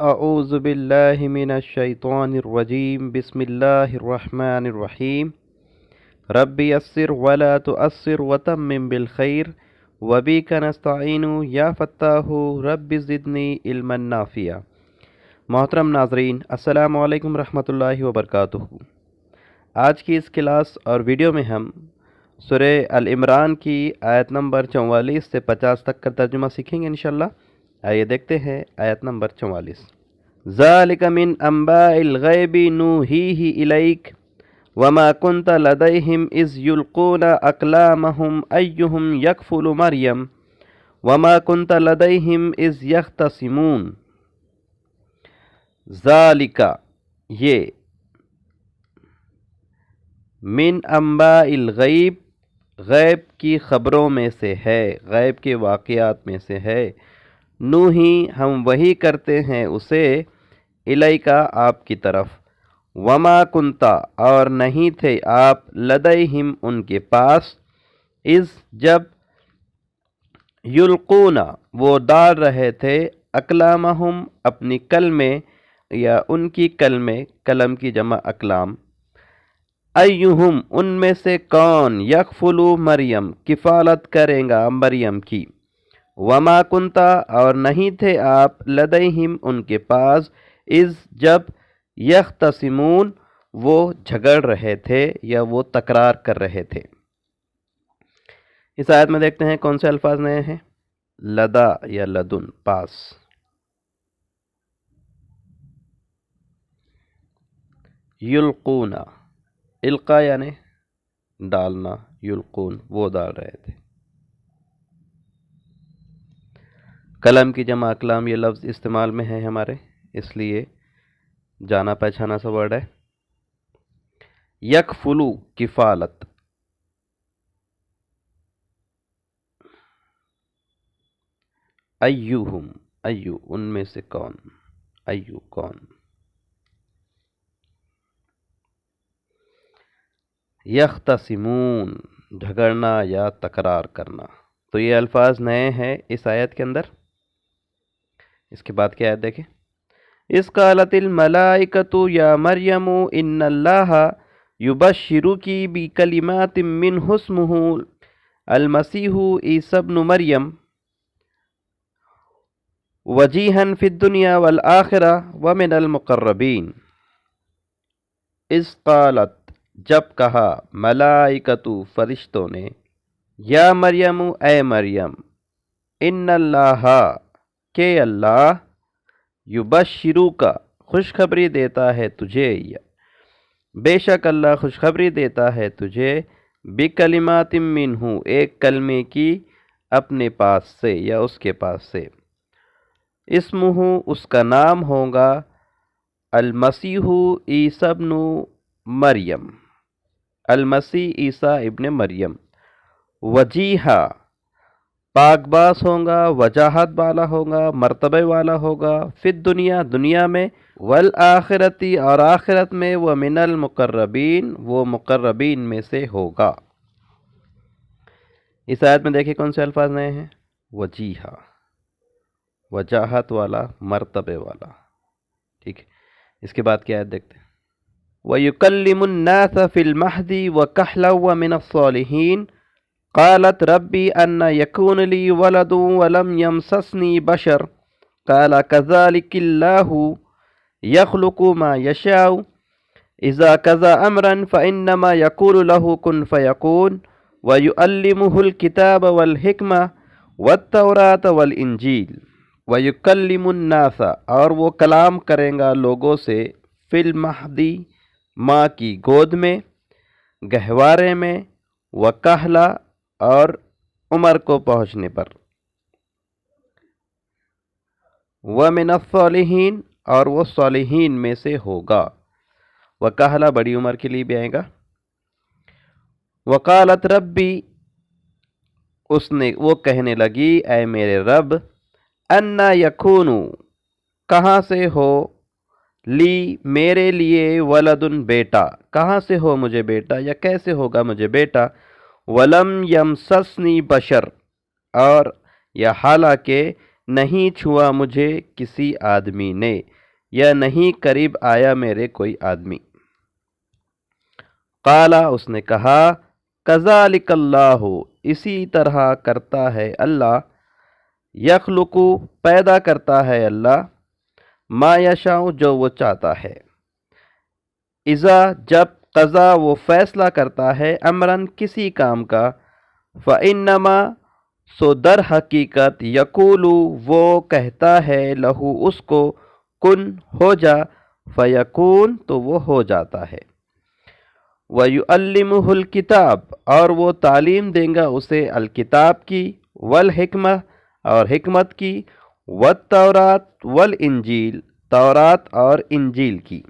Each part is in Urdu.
اعوذ باللہ من الشیطان الرجیم بسم اللہ الرحمن الرحیم رب یسر ولا تؤثر وتمم بالخیر وبک نستعین یا فتاح رب زدنی علما نافعا۔ محترم ناظرین، السلام علیکم رحمۃ اللہ وبرکاتہ۔ آج کی اس کلاس اور ویڈیو میں ہم سورہ العمران کی آیت نمبر 44 سے 50 تک کا ترجمہ سیکھیں گے انشاءاللہ۔ آئیے دیکھتے ہیں آیت نمبر 44۔ ذالک من انباء الغیب نوحیہ الیک وما کنت لدیہم اذ یلقون اقلامہم ایہم یکفل مریم وما کنت لدیہم اذ یختصمون۔ ذالک یہ، من انباء الغیب غیب کی خبروں میں سے ہے، غیب کے واقعات میں سے ہے۔ نوحی ہم وحی کرتے ہیں اسے، الیکا آپ کی طرف، وما کنتا اور نہیں تھے آپ، لدیہم ان کے پاس، اذ جب، یلقون وہ ڈال رہے تھے، اقلامہم اپنی کلمے یا ان کی کلمے، قلم کی جمع اقلام، ایہم ان میں سے کون، یکفلو مریم کفالت کرے گا مریم کی، وما کنتا اور نہیں تھے آپ، لدیہم ان کے پاس، اذ جب، یختصمون وہ جھگڑ رہے تھے یا وہ تکرار کر رہے تھے۔ اس آیت میں دیکھتے ہیں کون سے الفاظ نئے ہیں۔ لدا یا لدن، پاس، یلقون، القا یعنی ڈالنا، یلقون وہ ڈال رہے تھے۔ قلم کی جمع اقلام یہ لفظ استعمال میں ہے ہمارے، اس لیے جانا پہچانا سا ورڈ ہے۔ یکفلو کفالت، ایہم ایو ان میں سے کون، ایو کون، یختصمون جھگڑنا یا تکرار کرنا۔ تو یہ الفاظ نئے ہیں اس آیت کے اندر۔ اس کے بعد کیا آیت دیکھیں۔ اذ قالت الملائکۃ یا مریم ان اللہ یبشرکی بکلمات منہ اسمہ المسیح عیسی ابن مریم وجیہا فی الدنیا والآخرہ ومن المقربین۔ اذ قالت جب کہا، ملائکۃ فرشتوں نے، یا مریم اے مریم، ان اللہ کہ اللہ، یبشروک خوشخبری دیتا ہے تجھے، بے شک اللہ خوشخبری دیتا ہے تجھے، بکلمات منہ ایک کلمے کی، اپنے پاس سے یا اس کے پاس سے، اسمہ اس کا نام ہوگا، المسیح عیسی ابن مریم، المسیح عیسیٰ ابن مریم، وجیہا پاک باز ہوگا، وجاہت والا ہوگا، مرتبہ والا ہوگا، فی الدنیا دنیا میں، والآخرتی اور آخرت میں، ومن المقربین وہ مقربین میں سے ہوگا۔ اس آیت میں دیکھیں کون سے الفاظ نئے ہیں۔ وجیہا وجاہت والا، مرتبہ والا، ٹھیک ہے۔ اس کے بعد کیا آیت دیکھتے ہیں۔ وَيُكَلِّمُ النَّاسَ فِي الْمَهْدِ وَكَهْلًا وَمِنَ الصَّالِحِينَ قالت ربی ان یکون لی ولد ولم یمسسنی بشر قال کذالک اللہ یخلق ما یشاء اذا قضى امرا فانما یقول له کن فیکون ویعلمہ الکتاب والحکمہ والتوراة والانجیل۔ ویکلم الناس اور وہ کلام کرے گا لوگوں سے، فی المہدی ماں کی گود میں، گہوارے میں، وکہلا اور عمر کو پہنچنے پر، وَمِنَ الصَّالِحِينَ اور وہ صالحین میں سے ہوگا۔ وکہلا بڑی عمر کے لیے بھی آئے گا۔ وقالت ربی اس نے وہ کہنے لگی، اے میرے رب، انا یکون کہاں سے ہو، لی میرے لیے، ولدن بیٹا کہاں سے ہو مجھے بیٹا، یا کیسے ہوگا مجھے بیٹا، ولم یمسسنی بشر اور یا حالانکہ نہیں چھوا مجھے کسی آدمی نے یا نہیں قریب آیا میرے کوئی آدمی۔ قال اس نے کہا کذالک اللہ اسی طرح کرتا ہے اللہ، یخلق پیدا کرتا ہے اللہ، ما یشاء جو وہ چاہتا ہے، اذا جب قضا وہ فیصلہ کرتا ہے، امرن کسی کام کا، فانما سو در حقیقت یقول وہ کہتا ہے لہو اس کو کن ہو جا، فیکون تو وہ ہو جاتا ہے، وَيُعَلِّمُهُ الکتاب اور وہ تعلیم دیں گا اسے الکتاب کی، والحکمہ اور حکمت کی، والتورات والانجیل تورات اور انجیل کی۔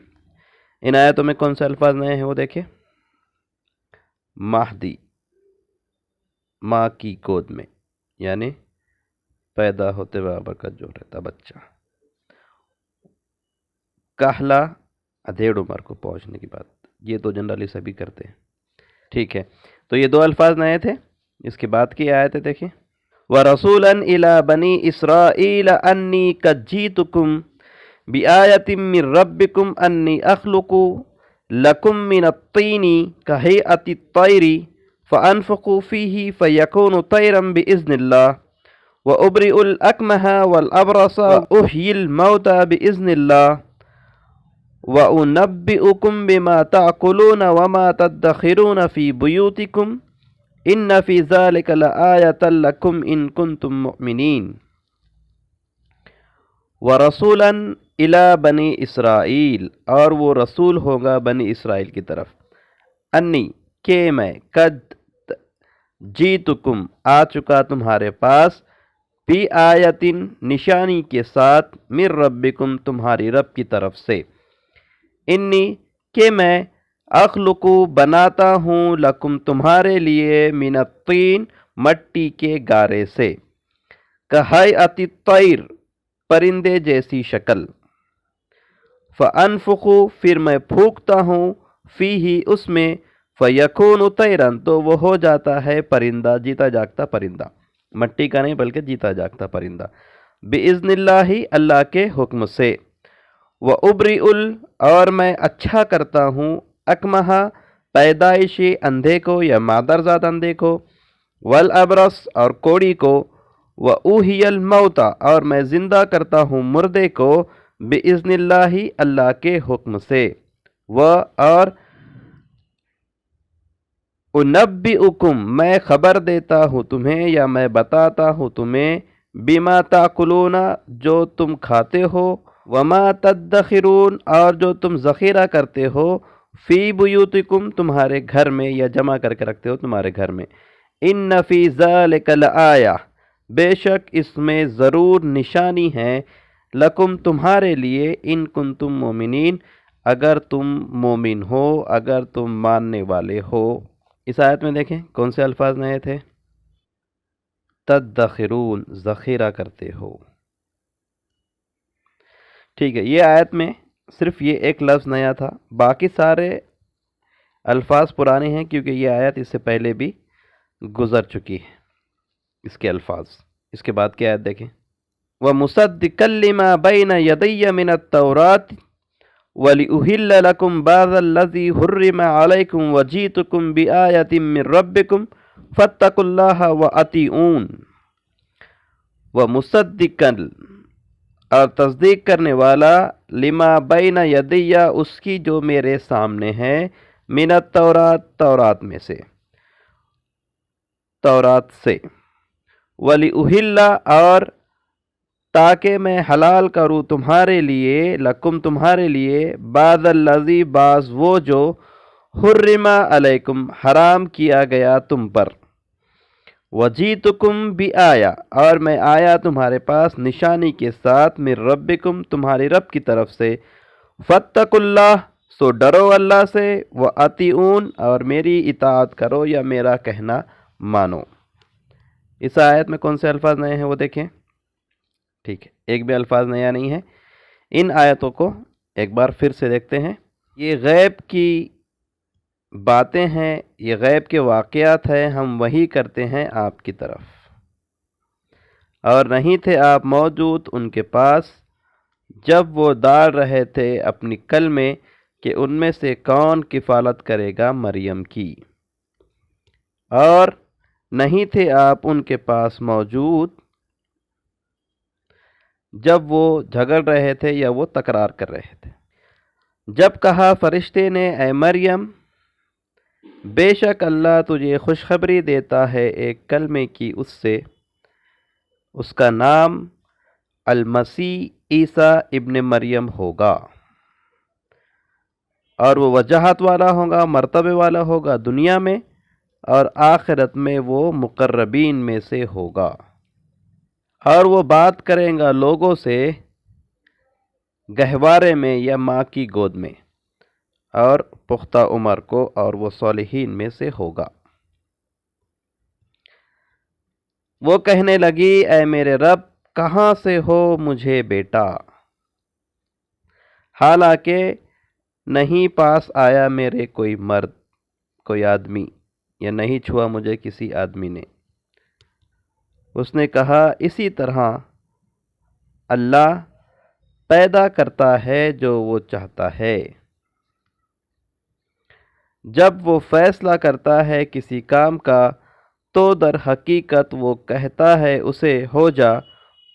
ان آیتوں میں کون سے الفاظ نئے ہیں وہ دیکھیں۔ مہدی، ماں کی گود میں، یعنی پیدا ہوتے برابر کا جو رہتا بچہ۔ کہلا ادھیڑ عمر کو پہنچنے کی بات، یہ تو جنرلی سبھی کرتے ہیں، ٹھیک ہے۔ تو یہ دو الفاظ نئے تھے۔ اس کے بعد کی آیتیں دیکھیں۔ وَرَسُولًا إِلَى بَنِي إِسْرَائِيلَ أَنِّي قَدْ جِئْتُكُمْ بِآيَةٍ مِّن رَّبِّكُمْ أَنِّي أَخْلُقُ لَكُم مِّنَ الطِّينِ كَهَيْئَةِ الطَّيْرِ فَأَنفُخُ فِيهِ فَيَكُونُ طَيْرًا بِإِذْنِ اللَّهِ وَأُبْرِئُ الْأَكْمَهَ وَالْأَبْرَصَ وَأُحْيِي الْمَوْتَى بِإِذْنِ اللَّهِ وَأُنَبِّئُكُم بِمَا تَأْكُلُونَ وَمَا تَدَّخِرُونَ فِي بُيُوتِكُمْ إِنَّ فِي ذَلِكَ لَآيَةً لَكُمْ إِن كُنتُم مُؤْمِنِينَ۔ وَرَسُولًا إِلَى بَنِي إِسرائیل اور وہ رسول ہوگا بنی اسرائیل کی طرف، انی کہ میں، قد جیتکم آ چکا تمہارے پاس، بی آیتن نشانی کے ساتھ، من ربکم تمہاری رب کی طرف سے، انی کہ میں، اخلق بناتا ہوں، لکم تمہارے لیے، من الطین مٹی کے گارے سے، کہیئت الطیر پرندے جیسی شکل، فانفخ پھر میں پھونکتا ہوں، فیہ اس میں، فیکون طیرن تو وہ ہو جاتا ہے پرندہ، جیتا جاگتا پرندہ، مٹی کا نہیں بلکہ جیتا جاگتا پرندہ، باذن اللہ اللہ کے حکم سے، وَأُبْرِئُ اور میں اچھا کرتا ہوں، اکمہا پیدائش اندھے کو یا مادرزاد اندھے کو، والابرص اور کوڑی کو، وَأُحْيِي الْمَوْتَى اور میں زندہ کرتا ہوں مردے کو، بِإِذْنِ اللَّهِ اللہ کے حکم سے، اور اُنَبِّئُكُم میں خبر دیتا ہوں تمہیں یا میں بتاتا ہوں تمہیں، بِمَا تَأْكُلُونَ جو تم کھاتے ہو، وَمَا تَدَّخِرُونَ اور جو تم ذخیرہ کرتے ہو، فی بیوتکم تمہارے گھر میں یا جمع کر کے رکھتے ہو تمہارے گھر میں، ان فی ذالک لآیہ بے شک اس میں ضرور نشانی ہے، لکم تمہارے لیے، ان کنتم مومنین اگر تم مومن ہو، اگر تم ماننے والے ہو۔ اس آیت میں دیکھیں کون سے الفاظ نئے تھے۔ تدخرون ذخیرہ کرتے ہو، ٹھیک ہے۔ یہ آیت میں صرف یہ ایک لفظ نیا تھا، باقی سارے الفاظ پرانے ہیں کیونکہ یہ آیت اس سے پہلے بھی گزر چکی ہے، اس کے الفاظ۔ اس کے بعد کی آیت دیکھیں۔ وَمُصَدِّقًا لِّمَا بَيْنَ يَدَيَّ مِنَ التَّوْرَاةِ وَلِأُحِلَّ لَكُمْ بَعْضَ الَّذِي حُرِّمَ عَلَيْكُمْ وَجِئْتُكُمْ بِآيَةٍ مِّن رَّبِّكُمْ فَاتَّقُوا اللَّهَ وَأَطِیعُونِ۔ وَمُصَدِّقًا اور تصدیق کرنے والا، لما بین یدیہ اس کی جو میرے سامنے ہے، من التورات تورات میں سے، تورات سے، وَلِأُحِلَّ اور تاکہ میں حلال کروں تمہارے لیے، لکم تمہارے لیے، بعض الذی بعض وہ جو، حرم علیکم حرام کیا گیا تم پر، وجیتکم بآیہ اور میں آیا تمہارے پاس نشانی کے ساتھ، من ربکم تمہاری رب کی طرف سے، فاتقوا اللہ سو ڈرو اللہ سے، وَأَطِیعُونَ اور میری اطاعت کرو یا میرا کہنا مانو۔ اس آیت میں کون سے الفاظ نئے ہیں وہ دیکھیں، ٹھیک ہے، ایک بھی الفاظ نیا نہیں ہے۔ ان آیتوں کو ایک بار پھر سے دیکھتے ہیں۔ یہ غیب کی باتیں ہیں، یہ غیب کے واقعات ہیں، ہم وحی کرتے ہیں آپ کی طرف۔ اور نہیں تھے آپ موجود ان کے پاس جب وہ ڈال رہے تھے اپنی کل میں کہ ان میں سے کون کفالت کرے گا مریم کی، اور نہیں تھے آپ ان کے پاس موجود جب وہ جھگڑ رہے تھے یا وہ تکرار کر رہے تھے۔ جب کہا فرشتے نے اے مریم، بے شک اللہ تجھے خوشخبری دیتا ہے ایک کلمے کی، اس سے اس کا نام المسیح عیسیٰ ابن مریم ہوگا، اور وہ وجاہت والا ہوگا، مرتبے والا ہوگا دنیا میں، اور آخرت میں وہ مقربین میں سے ہوگا، اور وہ بات کریں گا لوگوں سے گہوارے میں یا ماں کی گود میں، اور پختہ عمر کو، اور وہ صالحین میں سے ہوگا۔ وہ کہنے لگی اے میرے رب، کہاں سے ہو مجھے بیٹا، حالانکہ نہیں پاس آیا میرے کوئی مرد، کوئی آدمی، یا نہیں چھوا مجھے کسی آدمی نے۔ اس نے کہا اسی طرح اللہ پیدا کرتا ہے جو وہ چاہتا ہے، جب وہ فیصلہ کرتا ہے کسی کام کا تو در حقیقت وہ کہتا ہے اسے ہو جا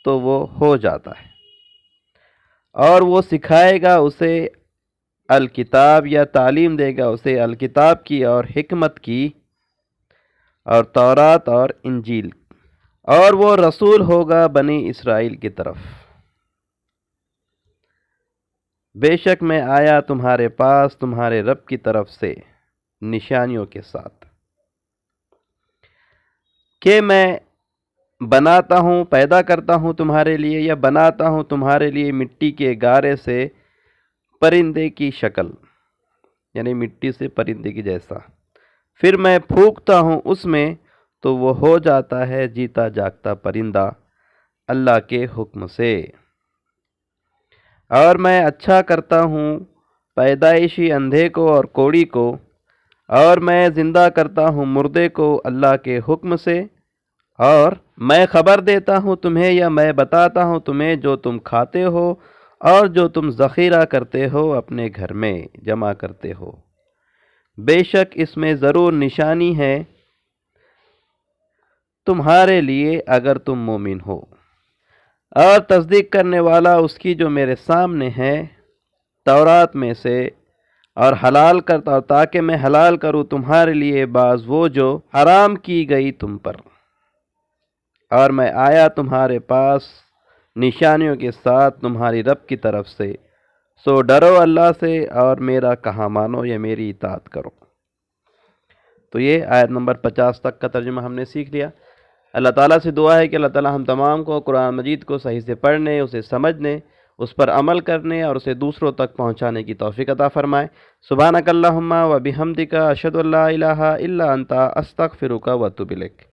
تو وہ ہو جاتا ہے، اور وہ سکھائے گا اسے الکتاب، یا تعلیم دے گا اسے الکتاب کی اور حکمت کی اور تورات اور انجیل، اور وہ رسول ہوگا بنی اسرائیل کی طرف۔ بے شک میں آیا تمہارے پاس تمہارے رب کی طرف سے نشانیوں کے ساتھ، کہ میں بناتا ہوں، پیدا کرتا ہوں تمہارے لیے، یا بناتا ہوں تمہارے لیے مٹی کے گارے سے پرندے کی شکل، یعنی مٹی سے پرندے کی جیسا، پھر میں پھونکتا ہوں اس میں تو وہ ہو جاتا ہے جیتا جاگتا پرندہ اللہ کے حکم سے، اور میں اچھا کرتا ہوں پیدائشی اندھے کو اور کوڑی کو، اور میں زندہ کرتا ہوں مردے کو اللہ کے حکم سے، اور میں خبر دیتا ہوں تمہیں، یا میں بتاتا ہوں تمہیں جو تم کھاتے ہو اور جو تم ذخیرہ کرتے ہو اپنے گھر میں جمع کرتے ہو، بے شک اس میں ضرور نشانی ہے تمہارے لیے اگر تم مومن ہو۔ اور تصدیق کرنے والا اس کی جو میرے سامنے ہے تورات میں سے، اور حلال کرتا ہوں تاکہ میں حلال کروں تمہارے لیے بعض وہ جو حرام کی گئی تم پر، اور میں آیا تمہارے پاس نشانیوں کے ساتھ تمہاری رب کی طرف سے، سو ڈرو اللہ سے اور میرا کہا مانو یا میری اطاعت کرو۔ تو یہ آیت نمبر 50 تک کا ترجمہ ہم نے سیکھ لیا۔ اللہ تعالیٰ سے دعا ہے کہ اللہ تعالیٰ ہم تمام کو قرآن مجید کو صحیح سے پڑھنے، اسے سمجھنے، اس پر عمل کرنے اور اسے دوسروں تک پہنچانے کی توفیق عطا فرمائے۔ سبحانک اللہم و بحمدک، اشہد ان لا الہ الا انت، استغفرک و اتوب الیک۔